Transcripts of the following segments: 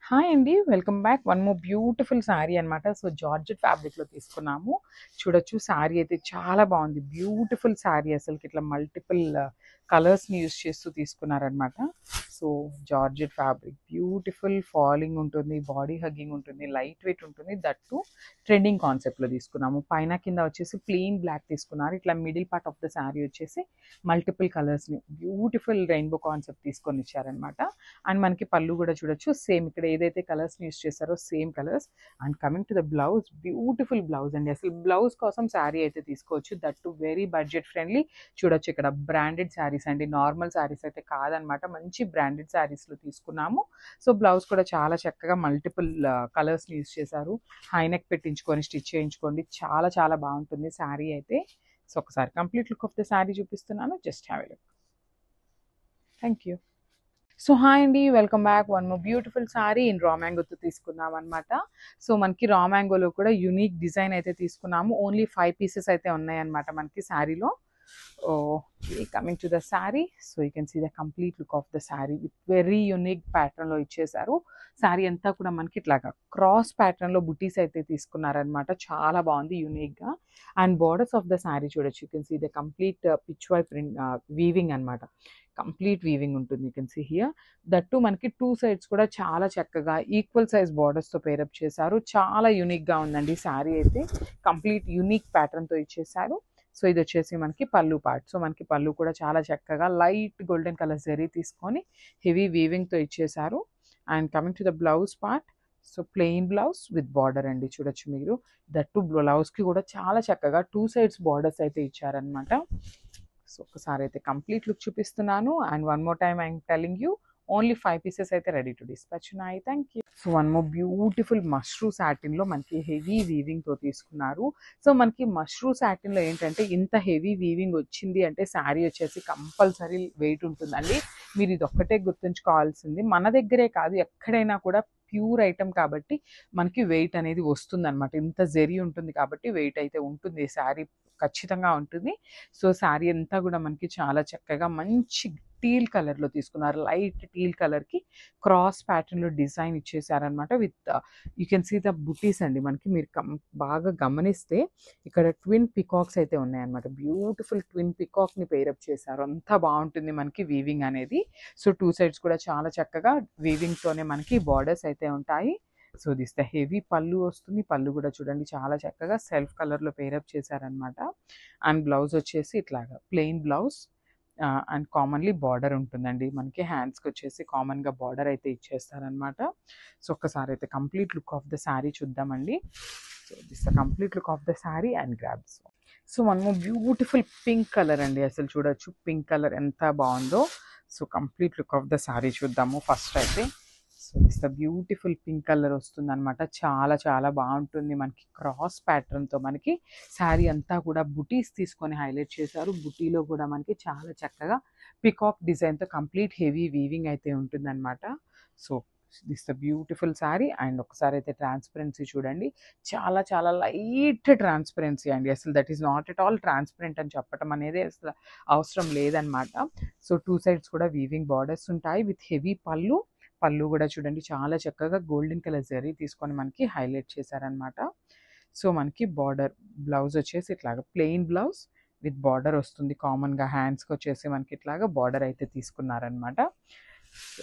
Hi అండి. Welcome back. One more beautiful sari అనమాట. So, georgette ఫ్యాబ్రిక్‌లో తీసుకున్నాము. చూడొచ్చు శారీ అయితే చాలా బాగుంది. బ్యూటిఫుల్ శారీ అసలకి ఇట్లా మల్టిపుల్ కలర్స్‌ని యూజ్ చేస్తూ తీసుకున్నారనమాట. So, georgette fabric beautiful falling ఉంటుంది, బాడీ హగ్గింగ్ ఉంటుంది, లైట్ వెయిట్ ఉంటుంది. దట్ టు ట్రెండింగ్ కాన్సెప్ట్‌లో తీసుకున్నాము. పైన కింద వచ్చేసి ప్లెయిన్ బ్లాక్ తీసుకున్నారు. ఇట్లా middle part of the saree వచ్చేసి మల్టిపుల్ కలర్స్‌ని బ్యూటిఫుల్ రెయిన్బో కాన్సెప్ట్ తీసుకొని ఇచ్చారనమాట. అండ్ మనకి పళ్ళు కూడా చూడొచ్చు సేమ్ ఇక్కడ ఏదైతే కలర్స్ యూస్ చేస్తారో same colours. And coming to the blouse, beautiful blouse అండి. అసలు బ్లౌజ్ కోసం శారీ అయితే తీసుకోవచ్చు. That to very budget friendly. చూడొచ్చు ఇక్కడ బ్రాండెడ్ శారీస్ అండి, నార్మల్ శారీస్ అయితే కాదనమాట. మంచి బ్రాండెడ్ శారీస్లో తీసుకున్నాము. సో బ్లౌజ్ కూడా చాలా చక్కగా మల్టిపుల్ కలర్స్ని యూస్ చేశారు. హైనెక్ పెట్టించుకొని స్టిచ్ చేయించుకోండి, చాలా చాలా బాగుంటుంది శారీ అయితే. సో ఒకసారి complete look of the saree చూపిస్తున్నాను, just have a look. Thank you. So hi అండి, welcome back. One more beautiful saree in raw మ్యాంగోతో తీసుకున్నాం అనమాట. సో మనకి రా మ్యాంగోలో కూడా యూనిక్ డిజైన్ అయితే తీసుకున్నాము. ఓన్లీ 5 పీసెస్ అయితే ఉన్నాయన్నమాట మనకి శారీలో. Coming to the sari, so you can see the complete look of the sari with very unique ప్యాటర్న్లో ఇచ్చేసారు. శారీ అంతా కూడా మనకి ఇట్లాగా క్రాస్ ప్యాటర్న్లో బుటీస్ అయితే తీసుకున్నారనమాట. చాలా బాగుంది యూనిక్గా. And borders of the saree చూడొచ్చు, you can see the complete pichwai print weaving అనమాట. కంప్లీట్ వీవింగ్ ఉంటుంది, you can see here. That మనకి 2 సైడ్స్ కూడా చాలా చక్కగా ఈక్వల్ సైజ్ బార్డర్స్తో పేరప్ చేశారు. చాలా యూనిక్గా ఉందండి శారీ అయితే. కంప్లీట్ యూనిక్ ప్యాటర్న్తో ఇచ్చేసారు. సో ఇది వచ్చేసి మనకి పళ్ళు పార్ట్. సో మనకి పళ్ళు కూడా చాలా చక్కగా లైట్ గోల్డెన్ కలర్ జరీ తీసుకొని హెవీ వీవింగ్తో ఇచ్చేసారు. And coming to the blouse part, so plain blouse with border అండి. చూడొచ్చు మీరు, దట్టు బ్లౌజ్కి కూడా చాలా చక్కగా 2 సైడ్స్ బార్డర్స్ అయితే ఇచ్చారనమాట. సో ఒకసారి అయితే కంప్లీట్ లుక్ చూపిస్తున్నాను. And one more time I'm telling you, only 5 pieces అయితే రెడీ టు డిస్పాచ్ ఉన్నాయి. Thank you. So one more beautiful mashru సాటిన్లో మనకి హెవీ వీవింగ్తో తీసుకున్నారు. సో మనకి మష్రూ సాటిన్లో ఏంటంటే ఇంత హెవీ వీవింగ్ వచ్చింది అంటే శారీ వచ్చేసి కంపల్సరీ వెయిట్ ఉంటుందండి. మీరు ఇది ఒక్కటే గుర్తుంచుకోవాల్సింది, మన దగ్గరే కాదు ఎక్కడైనా కూడా ప్యూర్ ఐటమ్ కాబట్టి మనకి వెయిట్ అనేది వస్తుంది అనమాట. ఇంత జెరీ ఉంటుంది కాబట్టి వెయిట్ అయితే ఉంటుంది, శారీ ఖచ్చితంగా ఉంటుంది. సో శారీ అంతా కూడా మనకి చాలా చక్కగా మంచి టీల్ కలర్లో తీసుకున్నారు. లైట్ టీల్ కలర్కి క్రాస్ ప్యాటర్న్లో డిజైన్ ఇచ్చేసారనమాట. With you can see the butis అండి. మనకి మీరు బాగా గమనిస్తే ఇక్కడ ట్విన్ పికాక్స్ అయితే ఉన్నాయన్నమాట. బ్యూటిఫుల్ ట్విన్ పికాక్ని పేరప్ చేశారు. అంతా బాగుంటుంది మనకి వీవింగ్ అనేది. సో 2 సైడ్స్ కూడా చాలా చక్కగా వీవింగ్తోనే మనకి బార్డర్స్ అయితే ఉంటాయి. సో దిస్ ద హెవీ పళ్ళు వస్తుంది. పళ్ళు కూడా చూడండి చాలా చక్కగా సెల్ఫ్ కలర్లో పేరప్ చేశారనమాట. అండ్ బ్లౌజ్ వచ్చేసి ఇట్లాగా plain blouse. And commonly border ఉంటుందండి మనకి. హ్యాండ్స్కి వచ్చేసి కామన్గా బార్డర్ అయితే ఇచ్చేస్తారనమాట. సో ఒక్కసారి అయితే complete look of the saree చూద్దామండి. So this the complete look of the saree and grabs. So మనము బ్యూటిఫుల్ పింక్ కలర్ అండి. అసలు చూడొచ్చు పింక్ కలర్ ఎంత బాగుందో. So complete look of the saree చూద్దాము ఫస్ట్ అయితే. So this the beautiful pink colour వస్తుంది అనమాట. చాలా చాలా బాగుంటుంది మనకి. క్రాస్ ప్యాటర్న్తో మనకి శారీ అంతా కూడా బుటీస్ తీసుకొని హైలైట్ చేశారు. బుటీలో కూడా మనకి చాలా చక్కగా పికాక్ డిజైన్తో కంప్లీట్ హెవీ వీవింగ్ అయితే ఉంటుందన్నమాట. So this the beautiful sari. And ఒకసారి అయితే ట్రాన్స్పరెన్సీ చూడండి, చాలా చాలా లైట్ ట్రాన్స్పరెన్సీ అండి. అసలు that is not at all transparent అని చెప్పడం అనేది అసలు అవసరం లేదనమాట. సో 2 సైడ్స్ కూడా వీవింగ్ బార్డర్స్ ఉంటాయి విత్ హెవీ పళ్ళు. పళ్ళు కూడా చూడండి చాలా చక్కగా గోల్డెన్ కలర్ జరీ తీసుకొని మనకి హైలైట్ చేశారనమాట. సో మనకి బార్డర్ బ్లౌజ్ వచ్చేసి ఇట్లాగా ప్లెయిన్ బ్లౌజ్ విత్ బార్డర్ వస్తుంది. కామన్గా హ్యాండ్స్కి వచ్చేసి మనకి ఇట్లాగా బార్డర్ అయితే తీసుకున్నారనమాట.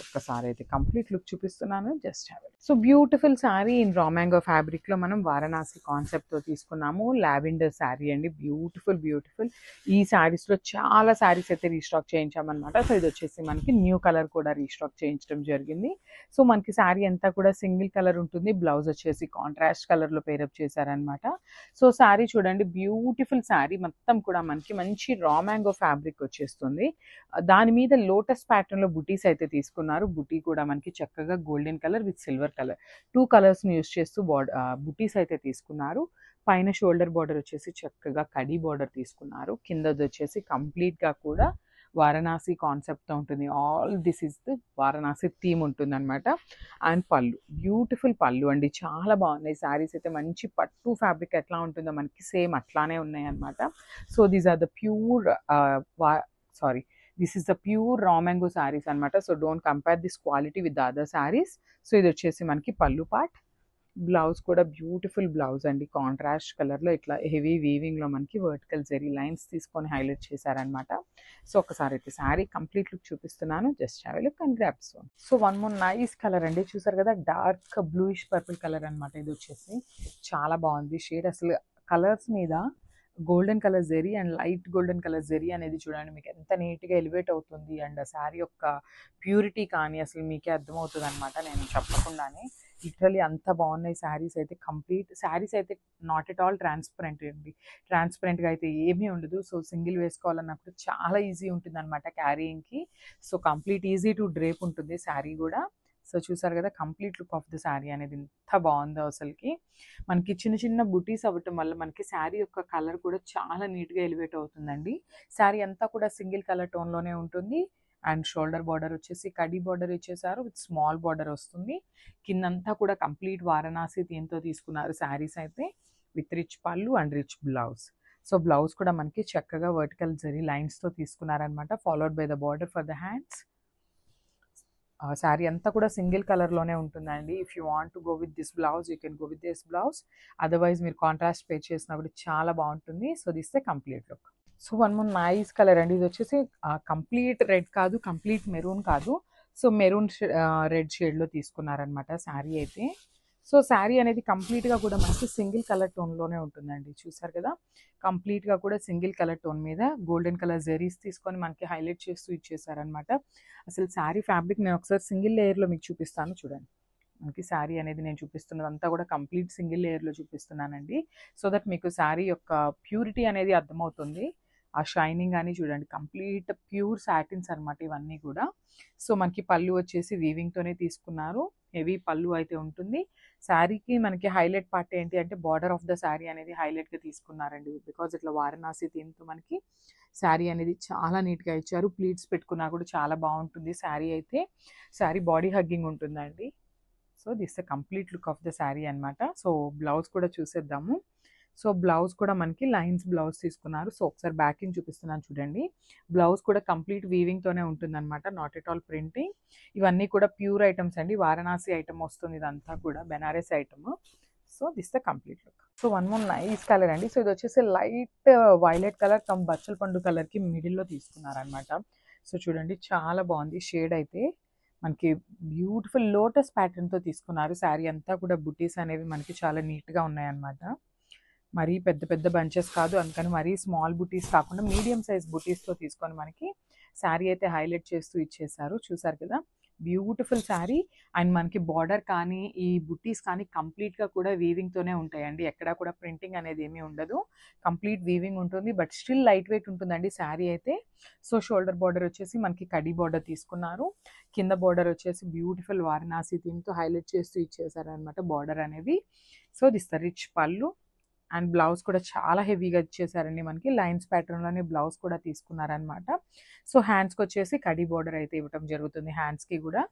ఒక్కసారి అయితే కంప్లీట్ లుక్ చూపిస్తున్నాను, just have it. So beautiful sari in raw mango ఫ్యాబ్రిక్లో మనం వారణాసి కాన్సెప్ట్తో తీసుకున్నాము. లావెండర్ శారీ అండి, బ్యూటిఫుల్ బ్యూటిఫుల్. ఈ శారీస్లో చాలా శారీస్ అయితే రీస్టాక్ చేయించామన్నమాట. సో ఇది వచ్చేసి మనకి న్యూ కలర్ కూడా రీస్టాక్ చేయించడం జరిగింది. సో మనకి శారీ అంతా కూడా సింగిల్ కలర్ ఉంటుంది. బ్లౌజ్ వచ్చేసి కాంట్రాస్ట్ కలర్లో పేరప్ చేశారనమాట. సో శారీ చూడండి, బ్యూటిఫుల్ శారీ మొత్తం కూడా మనకి మంచి రా మ్యాంగో ఫ్యాబ్రిక్ వచ్చేస్తుంది. దాని మీద లోటస్ ప్యాటర్న్లో బుటీస్ అయితే తీసుకున్నారు. బుటీ కూడా మనకి చక్కగా golden colour with silver colour 2 కలర్స్ని యూస్ చేస్తూ బుటీస్ అయితే తీసుకున్నారు. పైన షోల్డర్ బార్డర్ వచ్చేసి చక్కగా కడీ బార్డర్ తీసుకున్నారు. కిందది వచ్చేసి కంప్లీట్గా కూడా వారణాసి కాన్సెప్ట్తో ఉంటుంది. All this is the Varanasi theme ఉంటుంది అనమాట. అండ్ పళ్ళు, బ్యూటిఫుల్ పళ్ళు అండి, చాలా బాగున్నాయి శారీస్ అయితే. మంచి పట్టు ఫ్యాబ్రిక్ ఎట్లా ఉంటుందో మనకి సేమ్ అట్లానే ఉన్నాయి అనమాట. So these are the pure this is the pure raw mango sarees అనమాట. So don't compare this quality with the other sarees. So ఇది వచ్చేసి మనకి పళ్ళు పార్ట్. బ్లౌజ్ కూడా బ్యూటిఫుల్ బ్లౌజ్ అండి. కాంట్రాస్ట్ కలర్లో ఇట్లా హెవీ వీవింగ్లో మనకి వర్టికల్ జెరీ లైన్స్ తీసుకొని హైలైట్ చేశారనమాట. సో ఒకసారి అయితే శారీ కంప్లీట్ లుక్ చూపిస్తున్నాను. Just have a look and grab one. So one more nice colour అండి. చూసారు కదా, డార్క్ బ్లూయిష్ పర్పుల్ కలర్ అనమాట. ఇది వచ్చేసి చాలా బాగుంది షేడ్. అసలు కలర్స్ మీద golden colour zari and light golden colour zari అనేది చూడండి మీకు ఎంత నీట్గా ఎలివేట్ అవుతుంది. అండ్ ఆ శారీ యొక్క ప్యూరిటీ కానీ అసలు మీకే అర్థమవుతుంది అనమాట, నేను చెప్పకుండానే. లిటరలీ అంత బాగున్నాయి శారీస్ అయితే. కంప్లీట్ శారీస్ అయితే నాట్ ఎట్ ఆల్ ట్రాన్స్పరెంట్ అండి. ట్రాన్స్పరెంట్గా అయితే ఏమీ ఉండదు. సో సింగిల్ వేసుకోవాలన్నప్పుడు చాలా ఈజీ ఉంటుంది అనమాట క్యారీయింగ్కి. So complete easy to drape ఉంటుంది శారీ కూడా. సో చూసారు కదా complete look of the saree అనేది ఎంత బాగుందో అసలుకి. మనకి చిన్న చిన్న బుటీస్ అవ్వటం వల్ల మనకి శారీ యొక్క కలర్ కూడా చాలా నీట్గా ఎలివేట్ అవుతుందండి. శారీ అంతా కూడా సింగిల్ కలర్ టోన్లోనే ఉంటుంది. అండ్ షోల్డర్ బార్డర్ వచ్చేసి కడీ బార్డర్ ఇచ్చేసారు విత్ స్మాల్ బార్డర్ వస్తుంది. కిందంతా కూడా కంప్లీట్ వారణాసి థీమ్తో తీసుకున్నారు శారీస్ అయితే, with rich pallu and rich blouse. So blouse కూడా మనకి చక్కగా వర్టికల్ జరీ లైన్స్తో తీసుకున్నారనమాట, followed by the border for the hands. Saree అంతా కూడా సింగిల్ కలర్లోనే ఉంటుందండి. If you want to go with this blouse you can go with this blouse. Otherwise మీరు కాంట్రాస్ట్ పే చేసినా కూడా చాలా బాగుంటుంది. So this the complete look. So one more nice colour అండి. ఇది వచ్చేసి కంప్లీట్ రెడ్ కాదు, కంప్లీట్ మెరూన్ కాదు. సో మెరూన్ రెడ్ షేడ్లో తీసుకున్నారనమాట శారీ అయితే. సో శారీ అనేది కంప్లీట్గా కూడా మనకి సింగిల్ కలర్ టోన్లోనే ఉంటుందండి. చూసారు కదా, కంప్లీట్గా కూడా సింగిల్ కలర్ టోన్ మీద గోల్డెన్ కలర్ జెరీస్ తీసుకొని మనకి హైలైట్ చేస్తూ ఇచ్చేసారనమాట. అసలు శారీ ఫ్యాబ్రిక్ నేను ఒకసారి సింగిల్ లేయర్లో మీకు చూపిస్తాను చూడండి. మనకి శారీ అనేది నేను చూపిస్తున్నదంతా కూడా కంప్లీట్ సింగిల్ లేయర్లో చూపిస్తున్నానండి. సో దట్ మీకు శారీ యొక్క ప్యూరిటీ అనేది అర్థమవుతుంది. ఆ షైనింగ్ అని చూడండి, కంప్లీట్ ప్యూర్ సాటిన్స్ అనమాట ఇవన్నీ కూడా. సో మనకి పళ్ళు వచ్చేసి వీవింగ్తోనే తీసుకున్నారు. హెవీ పళ్ళు అయితే ఉంటుంది. శారీకి మనకి హైలైట్ పార్ట్ ఏంటి అంటే బార్డర్ ఆఫ్ ద శారీ అనేది హైలైట్గా తీసుకున్నారండి. బికాజ్ ఇట్లా వారణాసి థీమ్తో మనకి శారీ అనేది చాలా నీట్గా ఇచ్చారు. ప్లీట్స్ పెట్టుకున్నా కూడా చాలా బాగుంటుంది శారీ అయితే. శారీ బాడీ హగ్గింగ్ ఉంటుందండి. So this the complete look of the sari అనమాట. సో బ్లౌజ్ కూడా చూసేద్దాము. సో బ్లౌజ్ కూడా మనకి లైన్స్ బ్లౌజ్ తీసుకున్నారు. సో ఒకసారి బ్యాకింగ్ చూపిస్తున్నాను చూడండి. బ్లౌజ్ కూడా కంప్లీట్ వీవింగ్తోనే ఉంటుందన్నమాట, నాట్ ఎట్ ఆల్ ప్రింటింగ్. ఇవన్నీ కూడా ప్యూర్ ఐటమ్స్ అండి. వారణాసి ఐటమ్ వస్తుంది ఇదంతా కూడా, Banaras item. So this the complete look. So one more nice colour అండి. సో ఇది వచ్చేసి లైట్ వైలెట్ కలర్ కమ్ బచ్చల పండు కలర్కి మిడిల్లో తీసుకున్నారనమాట. సో చూడండి చాలా బాగుంది షేడ్ అయితే. మనకి బ్యూటిఫుల్ లోటస్ ప్యాటర్న్తో తీసుకున్నారు. శారీ అంతా కూడా బుటీస్ అనేవి మనకి చాలా నీట్గా ఉన్నాయన్నమాట. మరీ పెద్ద పెద్ద బంచెస్ కాదు, అందుకని మరీ స్మాల్ బుటీస్ కాకుండా మీడియం సైజ్ బుటీస్తో తీసుకొని మనకి శారీ అయితే హైలైట్ చేస్తూ ఇచ్చేసారు. చూసారు కదా, బ్యూటిఫుల్ శారీ. అండ్ మనకి బార్డర్ కానీ ఈ బుటీస్ కానీ కంప్లీట్గా కూడా వీవింగ్తోనే ఉంటాయండి. ఎక్కడా కూడా ప్రింటింగ్ అనేది ఏమీ ఉండదు, కంప్లీట్ వీవింగ్ ఉంటుంది. బట్ స్టిల్ లైట్ వెయిట్ ఉంటుందండి శారీ అయితే. సో షోల్డర్ బార్డర్ వచ్చేసి మనకి కడీ బార్డర్ తీసుకున్నారు. కింద బార్డర్ వచ్చేసి బ్యూటిఫుల్ వారణాసి థీమ్తో హైలైట్ చేస్తూ ఇచ్చేసారు అనమాట బార్డర్ అనేది. So this the rich pallu. And blouse కూడా చాలా హెవీగా ఇచ్చేసారండి. మనకి లైన్స్ ప్యాటర్న్లోనే బ్లౌజ్ కూడా తీసుకున్నారనమాట. సో హ్యాండ్స్కి వచ్చేసి కడీ బార్డర్ అయితే ఇవ్వటం జరుగుతుంది హ్యాండ్స్కి కూడా.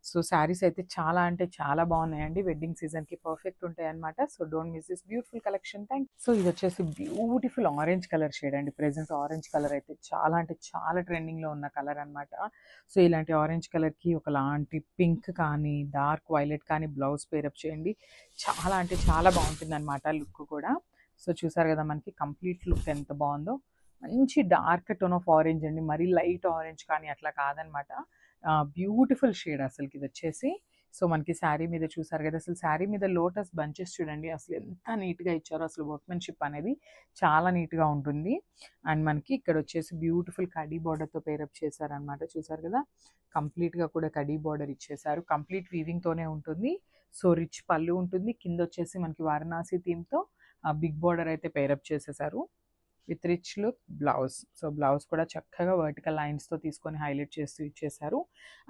సో శారీస్ అయితే చాలా అంటే చాలా బాగున్నాయండి. వెడ్డింగ్ సీజన్కి పర్ఫెక్ట్ ఉంటాయి అనమాట. So don't miss this beautiful collection. So ఇది వచ్చేసి బ్యూటిఫుల్ ఆరెంజ్ కలర్ షేడ్ అండి. ప్రెజెంట్ ఆరెంజ్ కలర్ అయితే చాలా అంటే చాలా ట్రెండింగ్లో ఉన్న కలర్ అనమాట. సో ఇలాంటి ఆరెంజ్ కలర్కి ఒకలాంటి పింక్ కానీ డార్క్ వైలెట్ కానీ బ్లౌజ్ పేరప్ చేయండి. చాలా అంటే చాలా బాగుంటుంది అనమాట లుక్ కూడా. సో చూసారు కదా మనకి కంప్లీట్ లుక్ ఎంత బాగుందో. మంచి డార్క్ టోన్ ఆఫ్ ఆరెంజ్ అండి, మరీ లైట్ ఆరెంజ్ కానీ అట్లా కాదనమాట. బ్యూటిఫుల్ షేడ్ అసలుకి ఇది వచ్చేసి. సో మనకి శారీ మీద చూసారు కదా, అసలు శారీ మీద లోటస్ బంచెస్ చూడండి అసలు ఎంత నీట్గా ఇచ్చారో. అసలు వర్క్మెన్షిప్ అనేది చాలా నీట్గా ఉంటుంది. అండ్ మనకి ఇక్కడ వచ్చేసి బ్యూటిఫుల్ కడీ బార్డర్తో పేరప్ చేశారనమాట. చూసారు కదా, కంప్లీట్గా కూడా కడీ బార్డర్ ఇచ్చేసారు. కంప్లీట్ వీవింగ్తోనే ఉంటుంది. సో రిచ్ పళ్ళు ఉంటుంది. కింద వచ్చేసి మనకి వారణాసి థీమ్తో బిగ్ బార్డర్ అయితే పేరప్ చేసేసారు with rich look blouse. So blouse కూడా చక్కగా వర్టికల్ లైన్స్తో తీసుకొని హైలైట్ చేస్తూ ఇచ్చేసారు.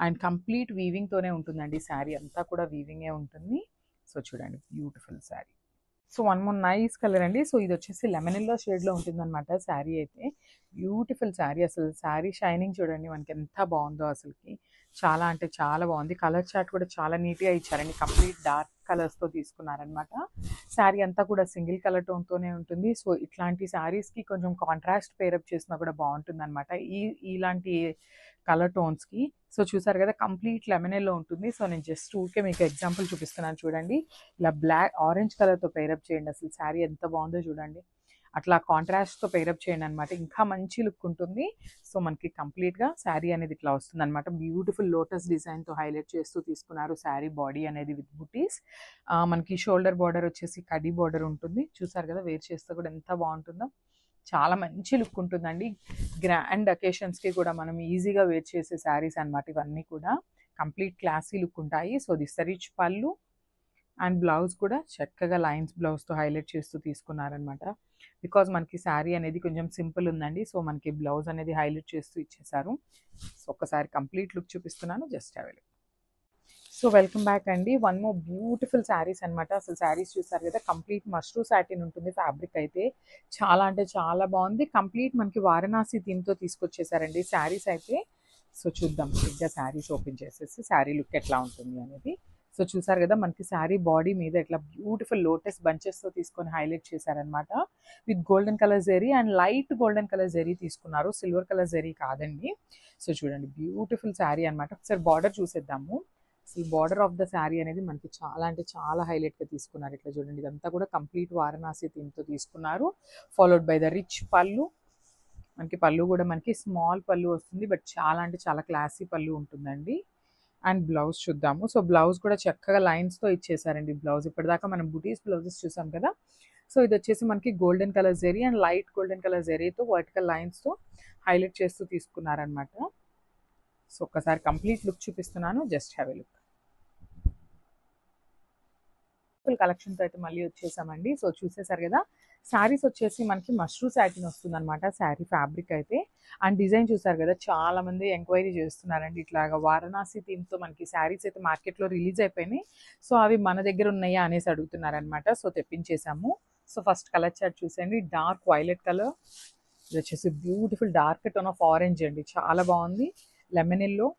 అండ్ కంప్లీట్ వీవింగ్తోనే ఉంటుందండి శారీ అంతా కూడా వీవింగే ఉంటుంది. సో చూడండి beautiful sari. So one more nice colour అండి. సో ఇది వచ్చేసి లెమన్ ఎల్లో షేడ్లో ఉంటుందన్నమాట శారీ అయితే. బ్యూటిఫుల్ శారీ. అసలు శారీ షైనింగ్ చూడండి మనకి ఎంత బాగుందో అసలుకి. చాలా అంటే చాలా బాగుంది. కలర్ చార్ట్ కూడా చాలా నీట్గా ఇచ్చారండి. కంప్లీట్ డార్క్ కలర్స్తో తీసుకున్నారనమాట. శారీ అంతా కూడా సింగిల్ కలర్ టోన్తోనే ఉంటుంది. సో ఇట్లాంటి శారీస్కి కొంచెం కాంట్రాస్ట్ పేరప్ చేసినా కూడా బాగుంటుంది అనమాట ఇలాంటి కలర్ టోన్స్కి. సో చూసారు కదా కంప్లీట్ లెమనెల్లో ఉంటుంది. సో నేను జస్ట్ ఊరికే మీకు ఎగ్జాంపుల్ చూపిస్తున్నాను చూడండి. ఇలా బ్లాక్ ఆరెంజ్ కలర్తో పేరప్ చేయండి, అసలు శారీ ఎంత బాగుందో చూడండి. అట్లా కాంట్రాస్ట్తో పేరప్ చేయండి అనమాట, ఇంకా మంచి లుక్ ఉంటుంది. సో మనకి కంప్లీట్గా శారీ అనేది ఇట్లా వస్తుంది అనమాట. బ్యూటిఫుల్ లోటస్ డిజైన్తో హైలైట్ చేస్తూ తీసుకున్నారు శారీ బాడీ అనేది విత్ బుటీస్. మనకి షోల్డర్ బార్డర్ వచ్చేసి కడీ బార్డర్ ఉంటుంది. చూసారు కదా వేర్ చేస్తే కూడా ఎంత బాగుంటుందో, చాలా మంచి లుక్ ఉంటుందండి. గ్రాండ్ అకేషన్స్కి కూడా మనం ఈజీగా వేర్ చేసే శారీస్ అనమాట ఇవన్నీ కూడా. కంప్లీట్ క్లాసీ లుక్ ఉంటాయి. So this rich pallu and blouse కూడా చక్కగా లైన్స్ బ్లౌజ్తో హైలైట్ చేస్తూ తీసుకున్నారనమాట. బికాజ్ మనకి శారీ అనేది కొంచెం సింపుల్ ఉందండి. సో మనకి బ్లౌజ్ అనేది హైలైట్ చేస్తూ ఇచ్చేసారు. సో ఒక్కసారి కంప్లీట్ లుక్ చూపిస్తున్నాను, just available. So welcome back అండి. వన్ మోర్ బ్యూటిఫుల్ శారీస్ అనమాట. అసలు శారీస్ చూసారు కదా, కంప్లీట్ మష్రూ సాటిన్ ఉంటుంది ఫ్యాబ్రిక్ అయితే. చాలా అంటే చాలా బాగుంది. కంప్లీట్ మనకి వారణాసి థీమ్తో తీసుకొచ్చేసారండి శారీస్ అయితే. సో చూద్దాం ఇంకా శారీస్ ఓపెన్ చేసేసి శారీ లుక్ ఎట్లా ఉంటుంది అనేది. సో చూసారు కదా మనకి శారీ బాడీ మీద ఇట్లా బ్యూటిఫుల్ లోటస్ బంచెస్తో తీసుకొని హైలైట్ చేశారనమాట. With golden colour zari and light golden colour zari తీసుకున్నారు, సిల్వర్ కలర్ జెరీ కాదండి. సో చూడండి బ్యూటిఫుల్ శారీ అనమాట. ఒకసారి బార్డర్ చూసేద్దాము. అసలు బార్డర్ ఆఫ్ ద శారీ అనేది మనకి చాలా అంటే చాలా హైలైట్గా తీసుకున్నారు. ఇట్లా చూడండి, ఇదంతా కూడా కంప్లీట్ వారణాసి థీమ్తో తీసుకున్నారు. ఫాలోడ్ బై ద రిచ్ పళ్ళు. మనకి పళ్ళు కూడా మనకి స్మాల్ పళ్ళు వస్తుంది, బట్ చాలా అంటే చాలా క్లాసీ పళ్ళు ఉంటుందండి. అండ్ బ్లౌజ్ చూద్దాము. సో బ్లౌజ్ కూడా చక్కగా లైన్స్తో ఇచ్చేసారండి బ్లౌజ్. ఇప్పటిదాకా మనం బుటీస్ బ్లౌజెస్ చూసాం కదా. సో ఇది వచ్చేసి మనకి golden colour zari and light golden colour జెరీతో వర్టికల్ లైన్స్తో హైలైట్ చేస్తూ తీసుకున్నారనమాట. సో ఒక్కసారి కంప్లీట్ లుక్ చూపిస్తున్నాను, జస్ట్ హ్యావ్ ఎ లుక్. కలెక్షన్తో అయితే మళ్ళీ వచ్చేసామండి. సో చూసేసారు కదా, శారీస్ వచ్చేసి మనకి మష్రూ సాటిన్ వస్తుంది అనమాట శారీ ఫ్యాబ్రిక్ అయితే. అండ్ డిజైన్ చూసారు కదా, చాలా మంది ఎంక్వైరీ చేస్తున్నారండి ఇట్లాగా వారణాసి థీమ్తో మనకి శారీస్ అయితే మార్కెట్లో రిలీజ్ అయిపోయినాయి. సో అవి మన దగ్గర ఉన్నాయా అనేసి అడుగుతున్నారనమాట. సో తెప్పించేసాము. సో ఫస్ట్ కలర్ చార్ట్ చూసేయండి, డార్క్ వైలెట్ కలర్. ఇది వచ్చేసి beautiful dark tone of orange అండి, చాలా బాగుంది. Lemon yellow.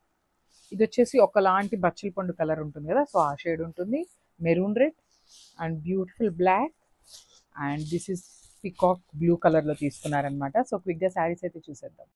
ఇది వచ్చేసి ఒకలాంటి బచ్చల పండు కలర్ ఉంటుంది కదా, సో ఆ షేడ్ ఉంటుంది. Maroon red and beautiful black and this is peacock blue కలర్లో తీసుకున్నారనమాట. సో క్విక్గా శారీస్ అయితే చూసేద్దాం.